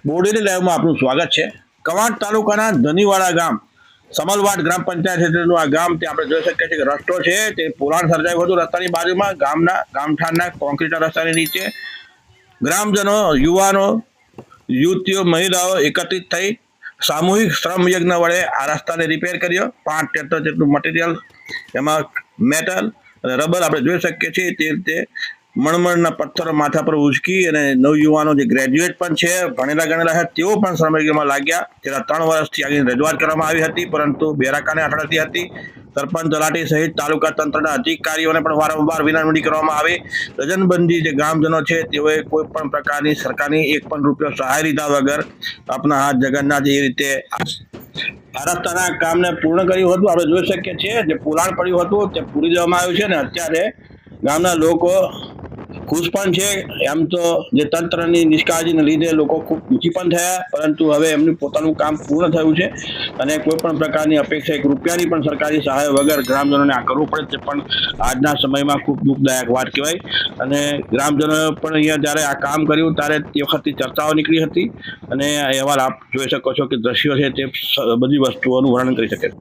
બોડેલી લાઈવમાં આપનું સ્વાગત છે। કવાંટ તાલુકાના ધનીવાડા ગામ સમલવાડ ગ્રામ પંચાયત હેઠળનું આ ગામ તે આપણે જોઈ શકીએ છીએ કે રસ્તો છે તે પુરાણ સર્જાયું હતું। રસ્તાની બાજુમાં ગામઠાણના કોન્ક્રીટ રસ્તાની નીચે ગ્રામજનો, યુવાનો, યુવતીઓ, મહિલાઓ એકત્રિત થઈ સામૂહિક શ્રમ યજ્ઞ વડે આ રસ્તાને રિપેર કર્યો। 5 ટ્રેક્ટર જેટલું મટીરિયલ, એમાં મેટલ અને રબર આપણે જોઈ શકીએ છીએ તે રીતે મણમણના પથ્થરો માથા પર ઉચકી અને નવયુવાનો જે ગ્રેજ્યુએટ પણ છે, ભણેલા ગણેલા છે, તેઓ પણ શ્રમયોગીમાં લાગ્યા। છેલ્લા 3 વર્ષથી આગળ રજૂઆત કરવામાં આવી હતી, પરંતુ બેરાકાને અથડાતી હતી। સરપંચ, તલાટી સહિત તાલુકા તંત્રના અધિકારીઓને પણ વારંવાર વિનંતી કરવામાં આવી। રજનબંધી જે ગ્રામજનો છે તેઓએ કોઈ પણ પ્રકારની સરકારની એક પણ રૂપિયો સહાય લીધા વગર આપના હાથ જગન્નાથ એ રીતે આ રસ્તાના કામને પૂર્ણ કર્યું હતું। આપણે જોઈ શકીએ છીએ જે પુરાણ પડ્યું હતું તે પૂરી દેવામાં આવ્યું છે અને અત્યારે ગામના લોકો ખુશ પણ છે। એમ તો જે તંત્રની નિષ્કાળજીને લીધે લોકો ખૂબ દુઃખી પણ થયા, પરંતુ હવે એમનું પોતાનું કામ પૂર્ણ થયું છે અને કોઈ પણ પ્રકારની અપેક્ષા 1 રૂપિયાની પણ સરકારી સહાય વગર ગ્રામજનોને આ કરવું પડે તે પણ આજના સમયમાં ખૂબ દુઃખદાયક વાત કહેવાય। અને ગ્રામજનોએ પણ અહીંયા જ્યારે આ કામ કર્યું ત્યારે તે વખતની ચર્ચાઓ નીકળી હતી અને અહેવાલ આપ જોઈ શકો છો કે દ્રશ્યો છે તે બધી વસ્તુઓનું વર્ણન કરી શકે છે।